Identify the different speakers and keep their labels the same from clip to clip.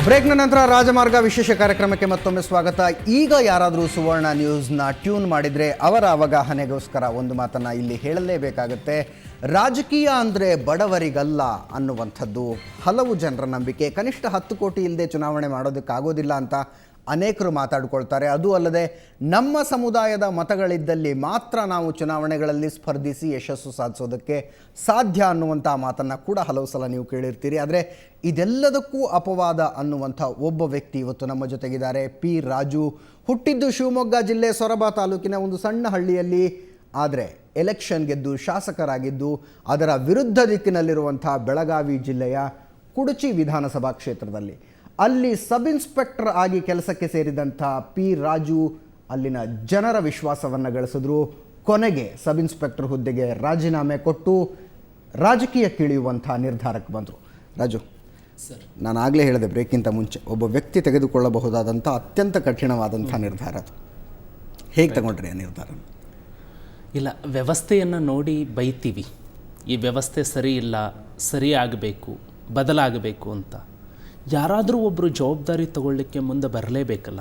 Speaker 1: ಬ್ರೇಕ್ನ ನಂತರ ರಾಜಮಾರ್ಗ ವಿಶೇಷ ಕಾರ್ಯಕ್ರಮಕ್ಕೆ ಮತ್ತೊಮ್ಮೆ ಸ್ವಾಗತ. ಈಗ ಯಾರಾದರೂ ಸುವರ್ಣ ನ್ಯೂಸ್ನ ಟ್ಯೂನ್ ಮಾಡಿದರೆ ಅವರ ಅವಗಾಹನೆಗೋಸ್ಕರ ಒಂದು ಮಾತನ್ನು ಇಲ್ಲಿ ಹೇಳಲೇಬೇಕಾಗುತ್ತೆ. ರಾಜಕೀಯ ಅಂದರೆ ಬಡವರಿಗಲ್ಲ ಅನ್ನುವಂಥದ್ದು ಹಲವು ಜನರ ನಂಬಿಕೆ. ಕನಿಷ್ಠ 10 ಕೋಟಿ ಇಲ್ಲದೆ ಚುನಾವಣೆ ಮಾಡೋದಕ್ಕಾಗೋದಿಲ್ಲ ಅಂತ ಅನೇಕರು ಮಾತಾಡ್ಕೊಳ್ತಾರೆ. ಅದು ಅಲ್ಲದೆ ನಮ್ಮ ಸಮುದಾಯದ ಮತಗಳಿದ್ದಲ್ಲಿ ಮಾತ್ರ ನಾವು ಚುನಾವಣೆಗಳಲ್ಲಿ ಸ್ಪರ್ಧಿಸಿ ಯಶಸ್ಸು ಸಾಧಿಸೋದಕ್ಕೆ ಸಾಧ್ಯ ಅನ್ನುವಂಥ ಮಾತನ್ನು ಕೂಡ ಹಲವು ಸಲ ನೀವು ಕೇಳಿರ್ತೀರಿ. ಆದರೆ ಇದೆಲ್ಲದಕ್ಕೂ ಅಪವಾದ ಅನ್ನುವಂಥ ಒಬ್ಬ ವ್ಯಕ್ತಿ ಇವತ್ತು ನಮ್ಮ ಜೊತೆಗಿದ್ದಾರೆ. ಪಿ ರಾಜು. ಹುಟ್ಟಿದ್ದು ಶಿವಮೊಗ್ಗ ಜಿಲ್ಲೆ ಸೊರಬ ತಾಲೂಕಿನ ಒಂದು ಸಣ್ಣ ಹಳ್ಳಿಯಲ್ಲಿ. ಆದರೆ ಎಲೆಕ್ಷನ್ ಗೆದ್ದು ಶಾಸಕರಾಗಿದ್ದು ಅದರ ವಿರುದ್ಧ ದಿಕ್ಕಿನಲ್ಲಿರುವಂಥ ಬೆಳಗಾವಿ ಜಿಲ್ಲೆಯ ಕುಡಚಿ ವಿಧಾನಸಭಾ ಕ್ಷೇತ್ರದಲ್ಲಿ ಅಲ್ಲಿ ಸಬ್ ಇನ್ಸ್ಪೆಕ್ಟರ್ ಆಗಿ ಕೆಲಸಕ್ಕೆ ಸೇರಿದಂಥ ಪಿ ರಾಜು ಅಲ್ಲಿನ ಜನರ ವಿಶ್ವಾಸವನ್ನು ಗಳಿಸಿದ್ರು. ಕೊನೆಗೆ ಸಬ್ ಇನ್ಸ್ಪೆಕ್ಟರ್ ಹುದ್ದೆಗೆ ರಾಜೀನಾಮೆ ಕೊಟ್ಟು ರಾಜಕೀಯಕ್ಕಿಳಿಯುವಂಥ ನಿರ್ಧಾರಕ್ಕೆ ಬಂದರು. ರಾಜು
Speaker 2: ಸರ್,
Speaker 1: ನಾನು ಆಗಲೇ ಹೇಳಿದೆ ಬ್ರೇಕ್ಗಿಂತ ಮುಂಚೆ, ಒಬ್ಬ ವ್ಯಕ್ತಿ ತೆಗೆದುಕೊಳ್ಳಬಹುದಾದಂಥ ಅತ್ಯಂತ ಕಠಿಣವಾದಂಥ ನಿರ್ಧಾರ ಅದು. ಹೇಗೆ ತಗೊಂಡ್ರಿ ಆ ನಿರ್ಧಾರ?
Speaker 2: ಇಲ್ಲ, ವ್ಯವಸ್ಥೆಯನ್ನು ನೋಡಿ ಬೈತೀವಿ, ಈ ವ್ಯವಸ್ಥೆ ಸರಿ ಇಲ್ಲ, ಸರಿ ಆಗಬೇಕು, ಬದಲಾಗಬೇಕು ಅಂತ. ಯಾರಾದರೂ ಒಬ್ಬರು ಜವಾಬ್ದಾರಿ ತಗೊಳ್ಳಿಕ್ಕೆ ಮುಂದೆ ಬರಲೇಬೇಕಲ್ಲ.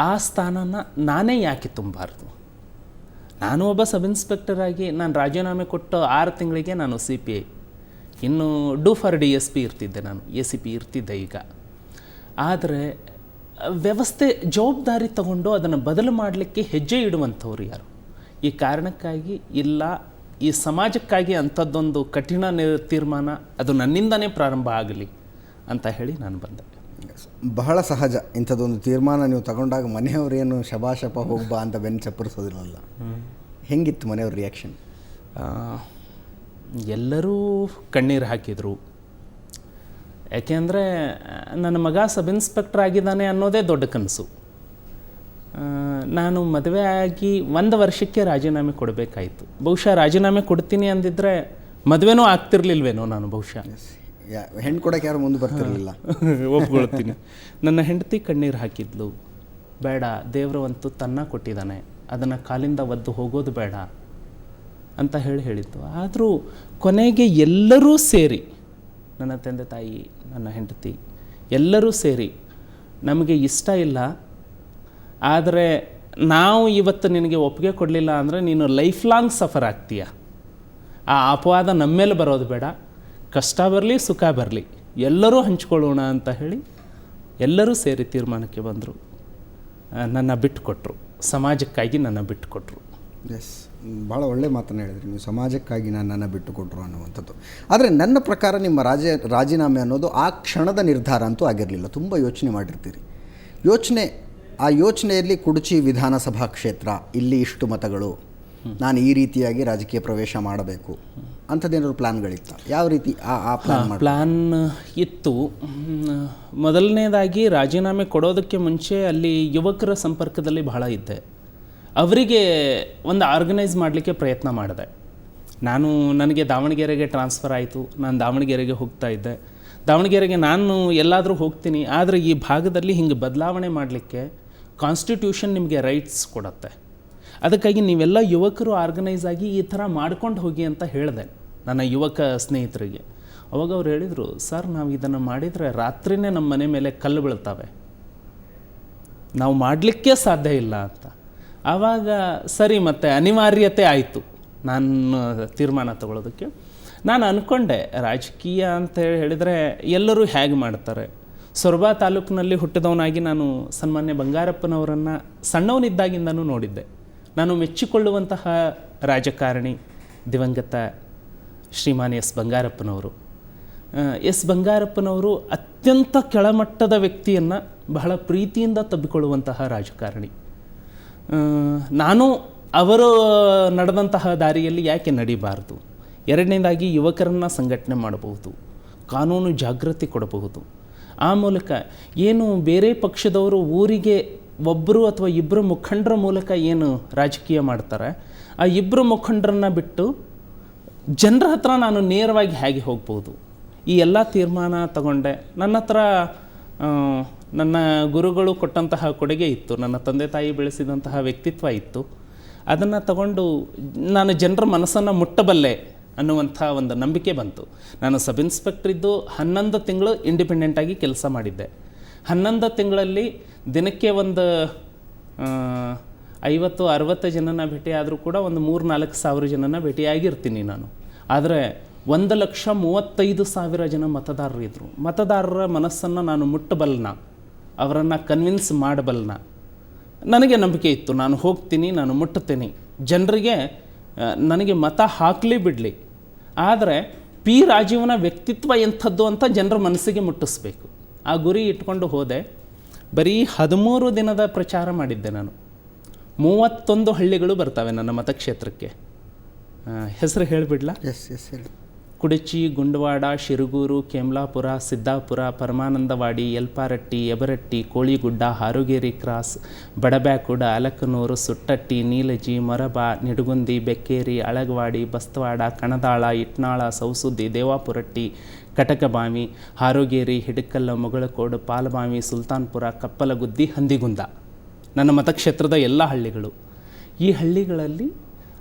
Speaker 2: ಆ ಸ್ಥಾನನ ನಾನೇ ಯಾಕೆ ತುಂಬಾರ್ದು? ನಾನು ಒಬ್ಬ ಸಬ್ ಇನ್ಸ್ಪೆಕ್ಟರ್ ಆಗಿ ನಾನು ರಾಜೀನಾಮೆ ಕೊಟ್ಟು 6 ತಿಂಗಳಿಗೆ ನಾನು CPI, ಇನ್ನು ಡೂ ಫಾರ್ DSP ಇರ್ತಿದ್ದೆ, ನಾನು ACP ಇರ್ತಿದ್ದೆ ಈಗ. ಆದರೆ ವ್ಯವಸ್ಥೆ ಜವಾಬ್ದಾರಿ ತಗೊಂಡು ಅದನ್ನು ಬದಲು ಮಾಡಲಿಕ್ಕೆ ಹೆಜ್ಜೆ ಇಡುವಂಥವ್ರು ಯಾರು? ಈ ಕಾರಣಕ್ಕಾಗಿ ಇಲ್ಲ, ಈ ಸಮಾಜಕ್ಕಾಗಿ ಅಂಥದ್ದೊಂದು ಕಠಿಣ ತೀರ್ಮಾನ ಅದು ನನ್ನಿಂದನೇ ಪ್ರಾರಂಭ ಆಗಲಿ ಅಂತ ಹೇಳಿ ನಾನು ಬಂದೆ.
Speaker 1: ಬಹಳ ಸಹಜ ಇಂಥದ್ದೊಂದು ತೀರ್ಮಾನ ನೀವು ತಗೊಂಡಾಗ ಮನೆಯವರೇನು ಶಬಾಷಪ ಹೋಗ್ಬಾ ಅಂತ ಬೆನ್ನು ಚಪ್ಪರಿಸೋದಿಲ್ಲಲ್ಲ. ಹೆಂಗಿತ್ತು ಮನೆಯವ್ರ ರಿಯಾಕ್ಷನ್?
Speaker 2: ಎಲ್ಲರೂ ಕಣ್ಣೀರು ಹಾಕಿದರು. ಯಾಕೆಂದರೆ ನನ್ನ ಮಗ ಸಬ್ ಇನ್ಸ್ಪೆಕ್ಟರ್ ಆಗಿದ್ದಾನೆ ಅನ್ನೋದೇ ದೊಡ್ಡ ಕನಸು. ನಾನು ಮದುವೆ ಆಗಿ 1 ವರ್ಷಕ್ಕೆ ರಾಜೀನಾಮೆ ಕೊಡಬೇಕಾಯಿತು. ಬಹುಶಃ ರಾಜೀನಾಮೆ ಕೊಡ್ತೀನಿ ಅಂದಿದ್ರೆ ಮದುವೆನೂ ಆಗ್ತಿರ್ಲಿಲ್ವೇನೋ ನಾನು. ಬಹುಶಃ
Speaker 1: ಹೆಣ್ಣು ಕೊಡೋಕೆ ಯಾರು ಮುಂದೆ ಬರ್ತಿರಲಿಲ್ಲ.
Speaker 2: ಒಪ್ಕೊಳ್ತೀನಿ. ನನ್ನ ಹೆಂಡತಿ ಕಣ್ಣೀರು ಹಾಕಿದ್ಲು. ಬೇಡ, ದೇವರು ಅಂತೂ ತನ್ನ ಕೊಟ್ಟಿದ್ದಾನೆ, ಅದನ್ನು ಕಾಲಿಂದ ಒದ್ದು ಹೋಗೋದು ಬೇಡ ಅಂತ ಹೇಳಿದ್ದು. ಆದರೂ ಕೊನೆಗೆ ಎಲ್ಲರೂ ಸೇರಿ, ನನ್ನ ತಂದೆ ತಾಯಿ, ನನ್ನ ಹೆಂಡತಿ ಎಲ್ಲರೂ ಸೇರಿ, ನಮಗೆ ಇಷ್ಟ ಇಲ್ಲ, ಆದರೆ ನಾವು ಇವತ್ತು ನಿನಗೆ ಒಪ್ಪಿಗೆ ಕೊಡಲಿಲ್ಲ ಅಂದರೆ ನೀನು ಲೈಫ್ ಲಾಂಗ್ ಸಫರ್ ಆಗ್ತೀಯ, ಆ ಅಪವಾದ ನಮ್ಮ ಮೇಲೆ ಬರೋದು ಬೇಡ, ಕಷ್ಟ ಬರಲಿ ಸುಖ ಬರಲಿ ಎಲ್ಲರೂ ಹಂಚ್ಕೊಳ್ಳೋಣ ಅಂತ ಹೇಳಿ ಎಲ್ಲರೂ ಸೇರಿ ತೀರ್ಮಾನಕ್ಕೆ ಬಂದರು. ನನ್ನ ಬಿಟ್ಟುಕೊಟ್ರು, ಸಮಾಜಕ್ಕಾಗಿ ನನ್ನ ಬಿಟ್ಟುಕೊಟ್ರು.
Speaker 1: ಎಸ್, ಭಾಳ ಒಳ್ಳೆ ಮಾತನ್ನು ಹೇಳಿದ್ರಿ ನೀವು, ಸಮಾಜಕ್ಕಾಗಿ ನನ್ನನ್ನು ಬಿಟ್ಟುಕೊಟ್ರು ಅನ್ನುವಂಥದ್ದು. ಆದರೆ ನನ್ನ ಪ್ರಕಾರ ನಿಮ್ಮ ರಾಜೀನಾಮೆ ಅನ್ನೋದು ಆ ಕ್ಷಣದ ನಿರ್ಧಾರ ಅಂತೂ ಆಗಿರಲಿಲ್ಲ. ತುಂಬ ಯೋಚನೆ ಮಾಡಿರ್ತೀರಿ. ಆ ಯೋಚನೆಯಲ್ಲಿ ಕುಡಚಿ ವಿಧಾನಸಭಾ ಕ್ಷೇತ್ರ, ಇಲ್ಲಿ ಇಷ್ಟು ಮತಗಳು, ನಾನು ಈ ರೀತಿಯಾಗಿ ರಾಜಕೀಯ ಪ್ರವೇಶ ಮಾಡಬೇಕು ಅಂಥದ್ದೇನಾದ್ರು ಪ್ಲ್ಯಾನ್ಗಳಿತ್ತ? ಯಾವ ರೀತಿ ಆ
Speaker 2: ಪ್ಲ್ಯಾನ್ ಇತ್ತು. ಮೊದಲನೇದಾಗಿ ರಾಜೀನಾಮೆ ಕೊಡೋದಕ್ಕೆ ಮುಂಚೆ ಅಲ್ಲಿ ಯುವಕರ ಸಂಪರ್ಕದಲ್ಲಿ ಬಹಳ ಇದ್ದೆ. ಅವರಿಗೆ ಒಂದು ಆರ್ಗನೈಸ್ ಮಾಡಲಿಕ್ಕೆ ಪ್ರಯತ್ನ ಮಾಡಿದೆ. ನನಗೆ ದಾವಣಗೆರೆಗೆ ಟ್ರಾನ್ಸ್ಫರ್ ಆಯಿತು. ನಾನು ದಾವಣಗೆರೆಗೆ ಹೋಗ್ತಾ ಇದ್ದೆ. ದಾವಣಗೆರೆಗೆ ನಾನು ಎಲ್ಲಾದರೂ ಹೋಗ್ತೀನಿ, ಆದರೆ ಈ ಭಾಗದಲ್ಲಿ ಹಿಂಗೆ ಬದಲಾವಣೆ ಮಾಡಲಿಕ್ಕೆ ಕಾನ್ಸ್ಟಿಟ್ಯೂಷನ್ ನಿಮಗೆ ರೈಟ್ಸ್ ಕೊಡುತ್ತೆ. ಅದಕ್ಕಾಗಿ ನೀವೆಲ್ಲ ಯುವಕರು ಆರ್ಗನೈಸ್ ಆಗಿ ಈ ಥರ ಮಾಡ್ಕೊಂಡು ಹೋಗಿ ಅಂತ ಹೇಳಿದೆ ನನ್ನ ಯುವಕ ಸ್ನೇಹಿತರಿಗೆ. ಅವಾಗ ಅವ್ರು ಹೇಳಿದರು, ಸರ್, ನಾವು ಇದನ್ನು ಮಾಡಿದರೆ ರಾತ್ರಿನೇ ನಮ್ಮ ಮನೆ ಮೇಲೆ ಕಲ್ಲು ಬೀಳ್ತವೆ, ನಾವು ಮಾಡಲಿಕ್ಕೆ ಸಾಧ್ಯ ಇಲ್ಲ ಅಂತ. ಆವಾಗ ಸರಿ, ಮತ್ತು ಅನಿವಾರ್ಯತೆ ಆಯಿತು ನಾನು ತೀರ್ಮಾನ ತಗೊಳ್ಳೋದಕ್ಕೆ. ನಾನು ಅಂದ್ಕೊಂಡೆ, ರಾಜಕೀಯ ಅಂತ ಹೇಳಿದರೆ ಎಲ್ಲರೂ ಹೇಗೆ ಮಾಡ್ತಾರೆ. ಸೊರಬ ತಾಲೂಕಿನಲ್ಲಿ ಹುಟ್ಟಿದವನಾಗಿ ನಾನು ಸನ್ಮಾನ್ಯ ಬಂಗಾರಪ್ಪನವರನ್ನು ಸಣ್ಣವನಿದ್ದಾಗಿಂದನೂ ನೋಡಿದ್ದೆ. ನಾನು ಮೆಚ್ಚಿಕೊಳ್ಳುವಂತಹ ರಾಜಕಾರಣಿ ದಿವಂಗತ ಶ್ರೀಮಾನ್ ಎಸ್ ಬಂಗಾರಪ್ಪನವರು. ಬಂಗಾರಪ್ಪನವರು ಅತ್ಯಂತ ಕೆಳಮಟ್ಟದ ವ್ಯಕ್ತಿಯನ್ನು ಬಹಳ ಪ್ರೀತಿಯಿಂದ ತಬ್ಬಿಕೊಳ್ಳುವಂತಹ ರಾಜಕಾರಣಿ. ನಾನು ಅವರು ನಡೆದಂತಹ ದಾರಿಯಲ್ಲಿ ಯಾಕೆ ನಡಿಬಾರ್ದು? ಎರಡನೇದಾಗಿ ಯುವಕರನ್ನು ಸಂಘಟನೆ ಮಾಡಬಹುದು, ಕಾನೂನು ಜಾಗೃತಿ ಕೊಡಬಹುದು. ಆ ಮೂಲಕ ಏನು ಬೇರೆ ಪಕ್ಷದವರು ಊರಿಗೆ ಒಬ್ಬರು ಅಥವಾ ಇಬ್ಬರು ಮುಖಂಡರ ಮೂಲಕ ಏನು ರಾಜಕೀಯ ಮಾಡ್ತಾರೆ, ಆ ಇಬ್ಬರು ಮುಖಂಡರನ್ನ ಬಿಟ್ಟು ಜನರ ಹತ್ರ ನಾನು ನೇರವಾಗಿ ಹೇಗೆ ಹೋಗ್ಬೋದು, ಈ ಎಲ್ಲ ತೀರ್ಮಾನ ತಗೊಂಡೆ. ನನ್ನ ಹತ್ರ ನನ್ನ ಗುರುಗಳು ಕೊಟ್ಟಂತಹ ಕೊಡುಗೆ ಇತ್ತು, ನನ್ನ ತಂದೆ ತಾಯಿ ಬೆಳೆಸಿದಂತಹ ವ್ಯಕ್ತಿತ್ವ ಇತ್ತು. ಅದನ್ನು ತಗೊಂಡು ನಾನು ಜನರ ಮನಸ್ಸನ್ನು ಮುಟ್ಟಬಲ್ಲೆ ಅನ್ನುವಂಥ ಒಂದು ನಂಬಿಕೆ ಬಂತು. ನಾನು ಸಬ್ ಇನ್ಸ್ಪೆಕ್ಟರ್ ಇದ್ದು 11 ತಿಂಗಳು ಇಂಡಿಪೆಂಡೆಂಟಾಗಿ ಕೆಲಸ ಮಾಡಿದ್ದೆ. 11 ತಿಂಗಳಲ್ಲಿ ದಿನಕ್ಕೆ ಒಂದು 50-60 ಜನನ ಭೇಟಿ ಆದರೂ ಕೂಡ ಒಂದು 3-4 ಸಾವಿರ ಜನನ ಭೇಟಿಯಾಗಿರ್ತೀನಿ ನಾನು. ಆದರೆ 1,35,000 ಜನ ಮತದಾರರಿದ್ದರು. ಮತದಾರರ ಮನಸ್ಸನ್ನು ನಾನು ಮುಟ್ಟಬಲ್ನ, ಅವರನ್ನು ಕನ್ವಿನ್ಸ್ ಮಾಡಬಲ್ನ. ನನಗೆ ನಂಬಿಕೆ ಇತ್ತು, ನಾನು ಹೋಗ್ತೀನಿ, ನಾನು ಮುಟ್ಟುತ್ತೇನೆ, ಜನರಿಗೆ ನನಗೆ ಮತ ಹಾಕಲಿ ಬಿಡಲಿ, ಆದರೆ ಪಿ ರಾಜೀವ್ನ ವ್ಯಕ್ತಿತ್ವ ಎಂಥದ್ದು ಅಂತ ಜನರ ಮನಸ್ಸಿಗೆ ಮುಟ್ಟಿಸ್ಬೇಕು. ಆ ಗುರಿ ಇಟ್ಕೊಂಡು ಹೋದೆ. ಬರೀ 13 ದಿನದ ಪ್ರಚಾರ ಮಾಡಿದ್ದೆ ನಾನು. 31 ಹಳ್ಳಿಗಳು ಬರ್ತವೆ ನನ್ನ ಮತಕ್ಷೇತ್ರಕ್ಕೆ. ಹೆಸರು ಹೇಳಿಬಿಡ್ಲಾ?
Speaker 1: ಎಸ್ ಹೇಳಿ.
Speaker 2: ಕುಡಚಿ, ಗುಂಡವಾಡ, ಶಿರಗೂರು, ಕೇಮ್ಲಾಪುರ, ಸಿದ್ದಾಪುರ, ಪರಮಾನಂದವಾಡಿ, ಯಲ್ಪಾರಟ್ಟಿ, ಯಬರಟ್ಟಿ, ಕೋಳಿಗುಡ್ಡ, ಹಾರುಗೇರಿ ಕ್ರಾಸ್, ಬಡಬ್ಯಾಕುಡ, ಅಲಕನೂರು, ಸುಟ್ಟಟ್ಟಿ, ನೀಲಜಿ, ಮೊರಬ, ನಿಡಗುಂದಿ, ಬೆಕ್ಕೇರಿ, ಅಳಗವಾಡಿ, ಬಸ್ತವಾಡ, ಕಣದಾಳ, ಇಟ್ನಾಳ, ಸೌಸುದ್ದಿ, ದೇವಾಪುರಟ್ಟಿ, ಕಟಕಬಾವಿ, ಹಾರುಗೇರಿ, ಹಿಡಕಲ್ಲ, ಮುಗಳಕೋಡು, ಪಾಲಬಾವಿ, ಸುಲ್ತಾನ್ಪುರ, ಕಪ್ಪಲಗುದ್ದಿ, ಹಂದಿಗುಂದ ನನ್ನ ಮತಕ್ಷೇತ್ರದ ಎಲ್ಲ ಹಳ್ಳಿಗಳು. ಈ ಹಳ್ಳಿಗಳಲ್ಲಿ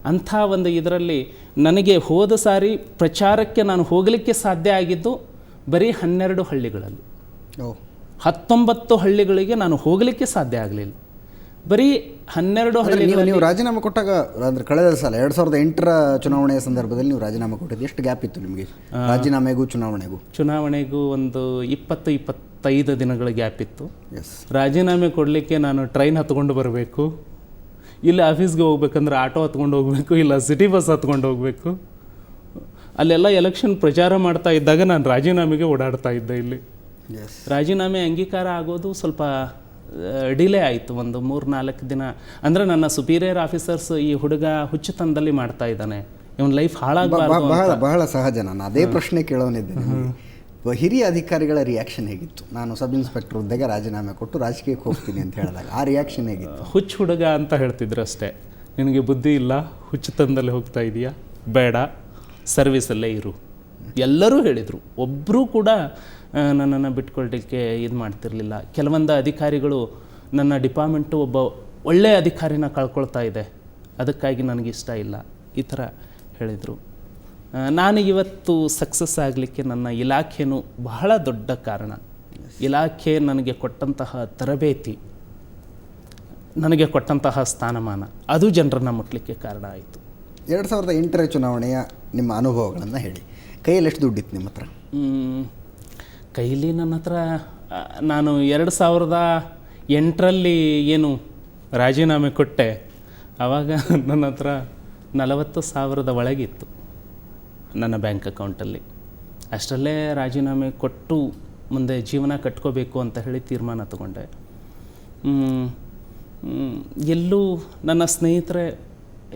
Speaker 2: ಅಂಥ ಒಂದು ಇದರಲ್ಲಿ ನನಗೆ ಹೋದ ಸಾರಿ ಪ್ರಚಾರಕ್ಕೆ ನಾನು ಹೋಗಲಿಕ್ಕೆ ಸಾಧ್ಯ ಆಗಿದ್ದು ಬರೀ 12 ಹಳ್ಳಿಗಳಲ್ಲಿ. 19 ಹಳ್ಳಿಗಳಿಗೆ ನಾನು ಹೋಗಲಿಕ್ಕೆ ಸಾಧ್ಯ ಆಗಲಿಲ್ಲ. ಬರೀ 12 ಹಳ್ಳಿಗಳಲ್ಲಿ.
Speaker 1: ನೀವು ರಾಜೀನಾಮೆ ಕೊಟ್ಟಾಗ, ಅಂದರೆ ಕಳೆದ ಸಲ 2008ರ ಚುನಾವಣೆಯ ಸಂದರ್ಭದಲ್ಲಿ ನೀವು ರಾಜೀನಾಮೆ ಕೊಟ್ಟಿದ್ದು, ಎಷ್ಟು ಗ್ಯಾಪ್ ಇತ್ತು ನಿಮಗೆ ರಾಜೀನಾಮೆಗೂ ಚುನಾವಣೆಗೂ? ಒಂದು 20-25 ದಿನಗಳ ಗ್ಯಾಪ್ ಇತ್ತು. ರಾಜೀನಾಮೆ ಕೊಡಲಿಕ್ಕೆ ನಾನು ಟ್ರೈನ್ ಹತ್ಕೊಂಡು ಬರಬೇಕು, ಇಲ್ಲ ಆಫೀಸ್ಗೆ ಹೋಗ್ಬೇಕಂದ್ರೆ ಆಟೋ ಹತ್ಕೊಂಡು ಹೋಗಬೇಕು, ಇಲ್ಲ ಸಿಟಿ ಬಸ್ ಹತ್ಕೊಂಡು ಹೋಗಬೇಕು. ಅಲ್ಲೆಲ್ಲ ಎಲೆಕ್ಷನ್ ಪ್ರಚಾರ ಮಾಡ್ತಾ ಇದ್ದಾಗ ನಾನು ರಾಜೀನಾಮೆಗೆ ಓಡಾಡ್ತಾ ಇದ್ದೆ. ಇಲ್ಲಿ ರಾಜೀನಾಮೆ ಅಂಗೀಕಾರ ಆಗೋದು ಸ್ವಲ್ಪ ಡಿಲೇ ಆಯಿತು, ಒಂದು 3-4 ದಿನ. ಅಂದರೆ ನನ್ನ ಸುಪೀರಿಯರ್ ಆಫೀಸರ್ಸ್ ಈ ಹುಡುಗ ಹುಚ್ಚುತನದಲ್ಲಿ ಮಾಡ್ತಾ ಇದ್ದಾನೆ, ಇವನ ಲೈಫ್ ಹಾಳಾಗಬಾರ್ದು. ಬಹಳ ಸಹಜ. ನಾನು ಅದೇ ಪ್ರಶ್ನೆ ಕೇಳೋನಿದ್ದೆ. ಹಿರಿಯ ಅಧಿಕಾರಿಗಳ ರಿಯಾಕ್ಷನ್ ಹೇಗಿತ್ತು? ನಾನು ಸಬ್ ಇನ್ಸ್ಪೆಕ್ಟರ್ ಹುದ್ದೆಗೆ ರಾಜೀನಾಮೆ ಕೊಟ್ಟು ರಾಜಕೀಯಕ್ಕೆ ಹೋಗ್ತೀನಿ ಅಂತ ಹೇಳಿದಾಗ ಆ ರಿಯಾಕ್ಷನ್ ಹೇಗಿತ್ತು?
Speaker 2: ಹುಚ್ಚು ಹುಡುಗ ಅಂತ ಹೇಳ್ತಿದ್ರು ಅಷ್ಟೇ. ನಿನಗೆ ಬುದ್ಧಿ ಇಲ್ಲ, ಹುಚ್ಚುತನದಲ್ಲಿ ಹೋಗ್ತಾ ಇದೆಯಾ, ಬೇಡ, ಸರ್ವಿಸಲ್ಲೇ ಇರು, ಎಲ್ಲರೂ ಹೇಳಿದರು. ಒಬ್ಬರೂ ಕೂಡ ನನ್ನನ್ನು ಬಿಟ್ಕೊಳ್ಲಿಕ್ಕೆ ಇದು ಮಾಡ್ತಿರಲಿಲ್ಲ. ಕೆಲವೊಂದು ಅಧಿಕಾರಿಗಳು ನನ್ನ ಡಿಪಾರ್ಟ್ಮೆಂಟು ಒಬ್ಬ ಒಳ್ಳೆಯ ಅಧಿಕಾರಿನ ಕಳ್ಕೊಳ್ತಾ ಇದೆ, ಅದಕ್ಕಾಗಿ ನನಗಿಷ್ಟ ಇಲ್ಲ, ಈ ಥರ ಹೇಳಿದರು. ನಾನು ಇವತ್ತು ಸಕ್ಸಸ್ ಆಗಲಿಕ್ಕೆ ನನ್ನ ಇಲಾಖೆನೂ ಬಹಳ ದೊಡ್ಡ ಕಾರಣ. ಇಲಾಖೆ ನನಗೆ ಕೊಟ್ಟಂತಹ ತರಬೇತಿ, ನನಗೆ ಕೊಟ್ಟಂತಹ ಸ್ಥಾನಮಾನ, ಅದು ಜನರನ್ನು ಮುಟ್ಟಲಿಕ್ಕೆ ಕಾರಣ ಆಯಿತು.
Speaker 1: 2008ರ ಚುನಾವಣೆಯ ನಿಮ್ಮ ಅನುಭವಗಳನ್ನು ಹೇಳಿ. ಕೈಯಲ್ಲಿ ಎಷ್ಟು ದುಡ್ಡಿತ್ತು ನಿಮ್ಮ ಹತ್ರ?
Speaker 2: ಕೈಲಿ ನನ್ನ ಹತ್ರ ನಾನು 2008ರಲ್ಲಿ ಏನು ರಾಜೀನಾಮೆ ಕೊಟ್ಟೆ, ಆವಾಗ ನನ್ನ ಹತ್ರ 40,000 ಒಳಗಿತ್ತು ನನ್ನ ಬ್ಯಾಂಕ್ ಅಕೌಂಟಲ್ಲಿ. ಅಷ್ಟರಲ್ಲೇ ರಾಜೀನಾಮೆ ಕೊಟ್ಟು ಮುಂದೆ ಜೀವನ ಕಟ್ಕೋಬೇಕು ಅಂತ ಹೇಳಿ ತೀರ್ಮಾನ ತಗೊಂಡೆ. ಎಲ್ಲೂ ನನ್ನ ಸ್ನೇಹಿತರೆ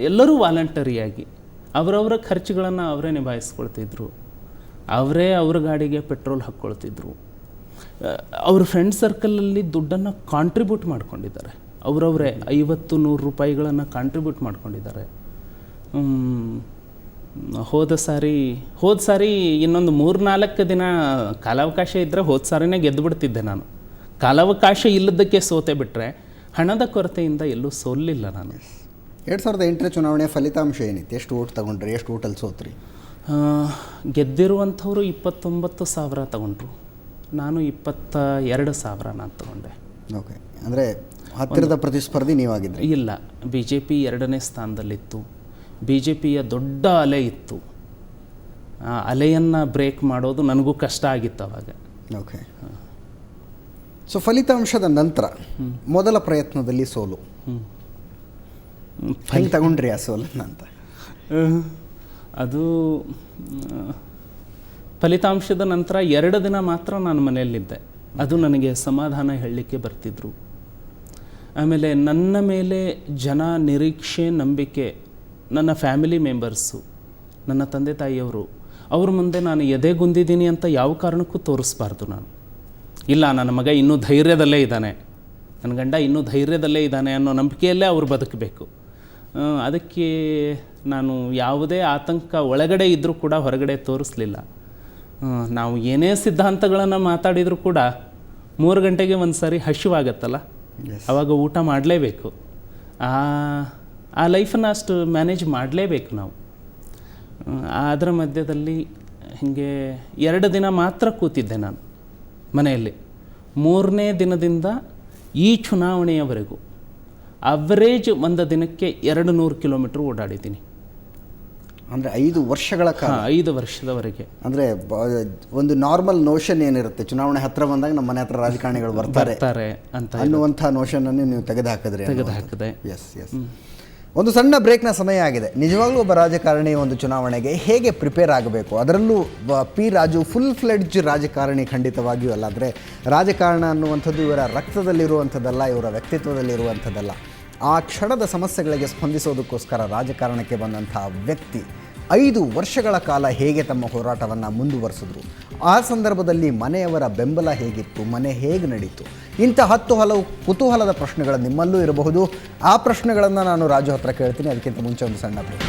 Speaker 2: ಎಲ್ಲರೂ ವಾಲಂಟರಿಯಾಗಿ ಅವರವರ ಖರ್ಚುಗಳನ್ನು ಅವರೇ ನಿಭಾಯಿಸ್ಕೊಳ್ತಿದ್ರು, ಅವರೇ ಅವ್ರ ಗಾಡಿಗೆ ಪೆಟ್ರೋಲ್ ಹಾಕ್ಕೊಳ್ತಿದ್ರು. ಅವ್ರ ಫ್ರೆಂಡ್ ಸರ್ಕಲಲ್ಲಿ ದುಡ್ಡನ್ನು ಕಾಂಟ್ರಿಬ್ಯೂಟ್ ಮಾಡ್ಕೊಂಡಿದ್ದಾರೆ, ಅವರವರೇ 50-100 ರೂಪಾಯಿಗಳನ್ನು ಕಾಂಟ್ರಿಬ್ಯೂಟ್ ಮಾಡ್ಕೊಂಡಿದ್ದಾರೆ. ಹೋದ ಸಾರಿ ಇನ್ನೊಂದು 3-4 ದಿನ ಕಾಲಾವಕಾಶ ಇದ್ದರೆ ಹೋದ ಸಾರಿನೇ ಗೆದ್ದು ಬಿಡ್ತಿದ್ದೆ ನಾನು. ಕಾಲಾವಕಾಶ ಇಲ್ಲದಕ್ಕೆ ಸೋತೆ ಬಿಟ್ಟರೆ ಹಣದ ಕೊರತೆಯಿಂದ ಎಲ್ಲೂ ಸೋಲಿಲ್ಲ ನಾನು.
Speaker 1: 2008ರ ಚುನಾವಣೆಯ ಫಲಿತಾಂಶ ಏನಿತ್ತು? ಎಷ್ಟು ಓಟ್ ತಗೊಂಡ್ರಿ? ಎಷ್ಟು ಓಟಲ್ಲಿ ಸೋತ್ರಿ?
Speaker 2: ಗೆದ್ದಿರುವಂಥವ್ರು 29,000 ತಗೊಂಡ್ರು, ನಾನು 22,000 ನಾನು ತಗೊಂಡೆ.
Speaker 1: ಓಕೆ, ಅಂದರೆ ಹತ್ತಿರದ ಪ್ರತಿಸ್ಪರ್ಧಿ ನೀವಾಗಿದ್ದರೆ?
Speaker 2: ಇಲ್ಲ, BJP 2ನೇ ಸ್ಥಾನದಲ್ಲಿತ್ತು. BJPಯ ದೊಡ್ಡ ಅಲೆ ಇತ್ತು. ಆ ಅಲೆಯನ್ನು ಬ್ರೇಕ್ ಮಾಡೋದು ನನಗೂ ಕಷ್ಟ ಆಗಿತ್ತು ಅವಾಗ.
Speaker 1: ಓಕೆ. ಸೊ ಫಲಿತಾಂಶದ ನಂತರ ಮೊದಲ ಪ್ರಯತ್ನದಲ್ಲಿ ಸೋಲು ಹೆಂಗೆ ತಗೊಂಡ್ರಿ ಆ ಸೋಲನ್ನು ಅಂತ?
Speaker 2: ಅದು ಫಲಿತಾಂಶದ ನಂತರ 2 ದಿನ ಮಾತ್ರ ನಾನು ಮನೆಯಲ್ಲಿದ್ದೆ. ಅದು ನನಗೆ ಸಮಾಧಾನ ಹೇಳಲಿಕ್ಕೆ ಬರ್ತಿದ್ರು. ಆಮೇಲೆ ನನ್ನ ಮೇಲೆ ಜನ ನಿರೀಕ್ಷೆ, ನಂಬಿಕೆ, ನನ್ನ ಫ್ಯಾಮಿಲಿ ಮೆಂಬರ್ಸು, ನನ್ನ ತಂದೆ ತಾಯಿಯವರು, ಅವ್ರ ಮುಂದೆ ನಾನು ಎದೆಗುಂದಿದ್ದೀನಿ ಅಂತ ಯಾವ ಕಾರಣಕ್ಕೂ ತೋರಿಸ್ಬಾರ್ದು ನಾನು. ಇಲ್ಲ, ನನ್ನ ಮಗ ಇನ್ನೂ ಧೈರ್ಯದಲ್ಲೇ ಇದ್ದಾನೆ, ನನ್ನ ಗಂಡ ಇನ್ನೂ ಧೈರ್ಯದಲ್ಲೇ ಇದ್ದಾನೆ ಅನ್ನೋ ನಂಬಿಕೆಯಲ್ಲೇ ಅವ್ರು ಬದುಕಬೇಕು. ಅದಕ್ಕೆ ನಾನು ಯಾವುದೇ ಆತಂಕ ಒಳಗಡೆ ಇದ್ದರೂ ಕೂಡ ಹೊರಗಡೆ ತೋರಿಸ್ಲಿಲ್ಲ. ನಾವು ಏನೇ ಸಿದ್ಧಾಂತಗಳನ್ನು ಮಾತಾಡಿದರೂ ಕೂಡ 3 ಗಂಟೆಗೆ ಒಂದು ಸಾರಿ ಹಸಿವಾಗತ್ತಲ್ಲ, ಆವಾಗ ಊಟ ಮಾಡಲೇಬೇಕು. ಆ ಲೈಫನ್ನು ಅಷ್ಟು ಮ್ಯಾನೇಜ್ ಮಾಡಲೇಬೇಕು ನಾವು. ಅದರ ಮಧ್ಯದಲ್ಲಿ ಹೀಗೆ 2 ದಿನ ಮಾತ್ರ ಕೂತಿದ್ದೆ ನಾನು ಮನೆಯಲ್ಲಿ. 3ನೇ ದಿನದಿಂದ ಈ ಚುನಾವಣೆಯವರೆಗೂ ಅವರೇಜ್ ಒಂದು ದಿನಕ್ಕೆ 200 ಕಿಲೋಮೀಟ್ರ್ ಓಡಾಡಿದ್ದೀನಿ.
Speaker 1: ಅಂದರೆ 5 ವರ್ಷಗಳ ಕಾಲ.
Speaker 2: 5 ವರ್ಷದವರೆಗೆ.
Speaker 1: ಅಂದರೆ ಒಂದು ನಾರ್ಮಲ್ ನೋಷನ್ ಏನಿರುತ್ತೆ, ಚುನಾವಣೆ ಹತ್ರ ಬಂದಾಗ ನಮ್ಮ ಮನೆ ಹತ್ರ ರಾಜಕಾರಣಿಗಳು ಬರ್ತಾರೆ
Speaker 2: ಅಂತ
Speaker 1: ಅನ್ನುವಂಥ ನೋಷನನ್ನು ನೀವು ತೆಗೆದುಹಾಕಿದೆ. ಎಸ್. ಒಂದು ಸಣ್ಣ ಬ್ರೇಕ್ನ ಸಮಯ ಆಗಿದೆ. ನಿಜವಾಗ್ಲೂ ಒಬ್ಬ ರಾಜಕಾರಣಿ ಒಂದು ಚುನಾವಣೆಗೆ ಹೇಗೆ ಪ್ರಿಪೇರ್ ಆಗಬೇಕು, ಅದರಲ್ಲೂ ಪಿ ರಾಜು ಫುಲ್ ಫ್ಲೆಡ್ಜ್ ರಾಜಕಾರಣಿ ಖಂಡಿತವಾಗಿಯೂ ಅಲ್ಲ. ಅಂದರೆ ರಾಜಕಾರಣ ಅನ್ನುವಂಥದ್ದು ಇವರ ರಕ್ತದಲ್ಲಿರುವಂಥದ್ದಲ್ಲ, ಇವರ ವ್ಯಕ್ತಿತ್ವದಲ್ಲಿರುವಂಥದ್ದಲ್ಲ. ಆ ಕ್ಷಣದ ಸಮಸ್ಯೆಗಳಿಗೆ ಸ್ಪಂದಿಸೋದಕ್ಕೋಸ್ಕರ ರಾಜಕಾರಣಕ್ಕೆ ಬಂದಂಥ ವ್ಯಕ್ತಿ 5 ವರ್ಷಗಳ ಕಾಲ ಹೇಗೆ ತಮ್ಮ ಹೋರಾಟವನ್ನು ಮುಂದುವರಿಸಿದ್ರು, ಆ ಸಂದರ್ಭದಲ್ಲಿ ಮನೆಯವರ ಬೆಂಬಲ ಹೇಗಿತ್ತು, ಮನೆ ಹೇಗೆ ನಡೀತು, ಇಂಥ 10 ಹಲವು ಕುತೂಹಲದ ಪ್ರಶ್ನೆಗಳು ನಿಮ್ಮಲ್ಲೂ ಇರಬಹುದು. ಆ ಪ್ರಶ್ನೆಗಳನ್ನು ನಾನು ರಾಜು ಹತ್ರ ಕೇಳ್ತೀನಿ. ಅದಕ್ಕಿಂತ ಮುಂಚೆ ಒಂದು ಸಣ್ಣ ಬ್ರೇಕ್.